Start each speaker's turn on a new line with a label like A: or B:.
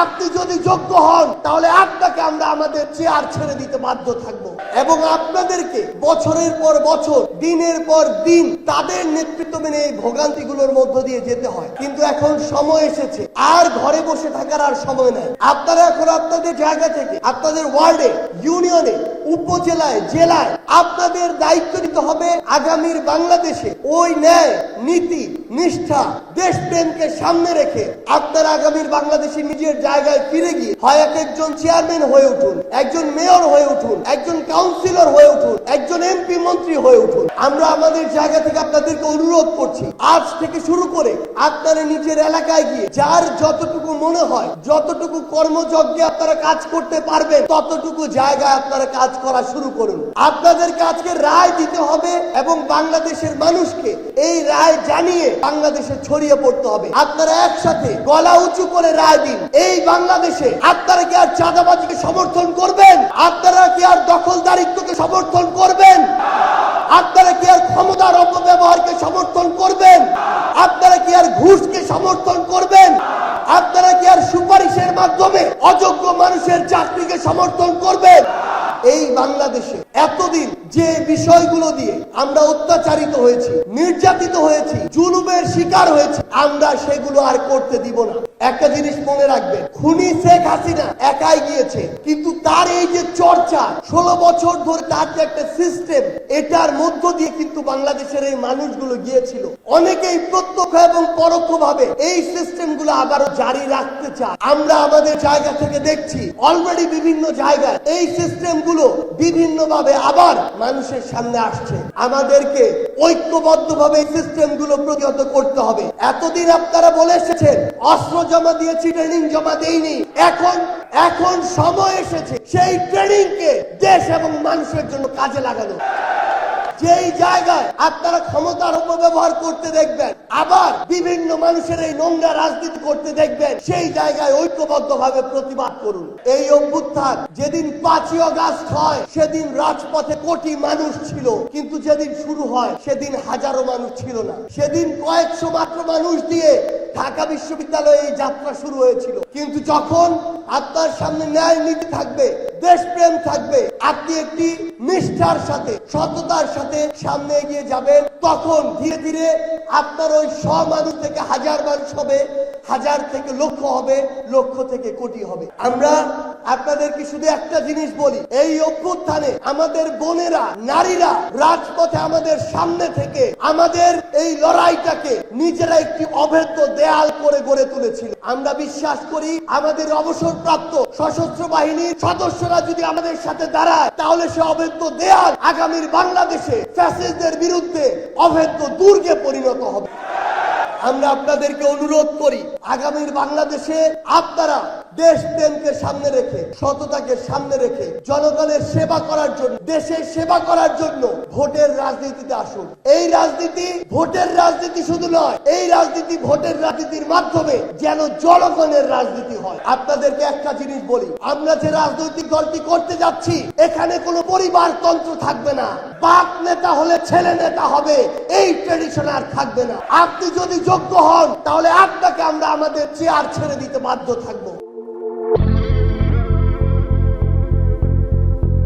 A: আপনি যদি যোগ্য হন তাহলে আপনাকে আমরা আমাদের চেয়ার ছেড়ে দিতে বাধ্য থাকব এবং আপনাদেরকে বছরের পর বছর দিনের পর দিন তাদের নেতৃত্ব মেনে এই ভোগান্তিগুলোর মধ্য দিয়ে যেতে হয়। কিন্তু এখন সময় এসেছে, আর ঘরে বসে থাকার আর সময় নাই। আপনারা এখন আপনাদের জায়গা থেকে আপনাদের ওয়ার্ডে, ইউনিয়নে, উপজেলায়, জেলায় আপনাদের দায়িত্ব নিতে হবে। আগামীর বাংলাদেশে ওই ন্যায়, নীতি, নিষ্ঠা, দেশপ্রেমকে সামনে রেখে আপনারা আগামীর বাংলাদেশে নিজের জায়গায় ফিরে গিয়ে হয় একজন চেয়ারম্যান হয়ে উঠুন, একজন মেয়র হয়ে উঠুন, একজন কাউন্সিলর হয়ে উঠুন, একজন এমপি মন্ত্রী হয়ে উঠুন। আমরা আমাদের জায়গা থেকে আপনাদেরকে অনুরোধ করছি, আজ থেকে শুরু করে আপনারা নিজের এলাকায় গিয়ে যার যতটুকু মনে হয়, যতটুকু কর্মযজ্ঞে আপনারা কাজ করতে পারবেন, ততটুকু জায়গায় আপনারা কাজ করা শুরু করুন। আপনাদেরকে আজকে রায় দিতে হবে এবং বাংলাদেশের মানুষকে এই রায় জানিয়ে বাংলাদেশে ছড়িয়ে পড়তে হবে। আপনারা একসাথে গলা উঁচু করে রায় দিন। এই বাংলাদেশে আপনারা কি আর চাঁদাবাজিকে সমর্থন করবেন? আপনারা কি আর দখলদারিত্বকে সমর্থন করবেন? আপনারা কি আর ক্ষমতার অপব্যবহারকে সমর্থন করবেন? আপনারা কি আর ঘুষকে সমর্থন করবেন? আপনারা কি আর সুপারিশের মাধ্যমে অযোগ্য মানুষের চাকরিকে সমর্থন করবেন? এই বাংলাদেশে এতদিন যে বিষয়গুলো দিয়ে আমরা অত্যাচারিত হয়েছি, নির্যাতিত হয়েছি, জুলুমের শিকার হয়েছি, আমরা সেগুলো আর করতে দিব না। একটা জিনিস মনে রাখবেন, খুনি শেখ হাসিনা একাই গিয়েছে, কিন্তু তার এই যে চর্চা 16 বছর ধরে তার যে একটা সিস্টেম, এটার মধ্য দিয়ে কিন্তু বাংলাদেশের এই মানুষগুলো গিয়েছিল। অনেকেই প্রত্যক্ষ এবং পরোক্ষভাবে এই সিস্টেমগুলো আবারও জারি রাখতে চায়। আমরা আমাদের জায়গা থেকে দেখছি অলরেডি বিভিন্ন জায়গায় এই সিস্টেমগুলো বিভিন্নভাবে আবার মানুষের সামনে আসছে। আমাদেরকে ঐক্যবদ্ধভাবে এই সিস্টেমগুলো প্রতিহত করতে হবে। এতদিন আপনারা বলে এসেছেন অস্ত্র জমা দিয়েছি, ট্রেনিং জমা দেইনি। এখন সময় এসেছে সেই ট্রেনিংকে দেশ এবং মানুষের জন্য কাজে লাগানো। যেই জায়গায় আপনারা ক্ষমতার অপব্যবহার করতে দেখবেন, আবার বিভিন্ন মানুষের এই নোংরা রাজনীতি করতে দেখবেন, সেই জায়গায় ঐক্যবদ্ধভাবে প্রতিবাদ করুন। এই অভ্যুত্থান যেদিন 5ই আগস্ট হয় সেদিন রাজপথে কোটি মানুষ ছিল, কিন্তু যেদিন শুরু হয় সেদিন হাজারো মানুষ ছিল না। সেদিন কয়েকশো মাত্র মানুষ দিয়ে ঢাকা বিশ্ববিদ্যালয়ে এই যাত্রা শুরু হয়েছিল। কিন্তু যখন আপনার সামনে ন্যায় নীতি থাকবে, দেশপ্রেম থাকবে, আপনি একটি নিষ্ঠার সাথে, সততার সাথে সামনে এগিয়ে যাবেন, তখন ধীরে ধীরে আপনার ওই 100 মানুষ থেকে হাজার মানুষ হবে, হাজার থেকে লক্ষ হবে, লক্ষ থেকে কোটি হবে। আমরা আপনাদেরকে শুধু একটা জিনিস বলি, এই অভ্যুত্থানে আমাদের বোনেরা, নারীরা রাজপথে আমাদের সামনে থেকে আমাদের এই লড়াইটাকে নিজেরা একটি অভেদ্য দেয়াল করে গড়ে তুলেছিল। আমরা বিশ্বাস করি আমাদের অবসরপ্রাপ্ত সশস্ত্র বাহিনীর সদস্যরা যদি আমাদের সাথে দাঁড়ায়, তাহলে সে অভেদ্য দেয়াল আগামীর বাংলাদেশে ফ্যাসিস্টদের বিরুদ্ধে অভেদ্য দুর্গে পরিণত হবে। আমরা আপনাদেরকে অনুরোধ করি, আগামীর বাংলাদেশে আপনারা দেশপ্রেমকে সামনে রেখে, সততাকে সামনে রেখে জনগণের সেবা করার জন্য, দেশের সেবা করার জন্য ভোটের রাজনীতিতে আসুন। এই রাজনীতি ভোটের রাজনীতি শুধু নয়, এই রাজনীতি ভোটের রাজনীতির মাধ্যমে যেন জনগণের রাজনীতি হয়। আপনাদেরকে একটা জিনিস বলি, আমরা যে রাজনৈতিক দলটি করতে যাচ্ছি, এখানে কোনো পরিবারতন্ত্র থাকবে না। বাপ নেতা হলে ছেলে নেতা হবে, এই ট্রেডিশন আর থাকবে না। আপনি যদি যোগ্য হন তাহলে আপনাকে আমরা আমাদের চেয়ার ছেড়ে দিতে বাধ্য থাকবো।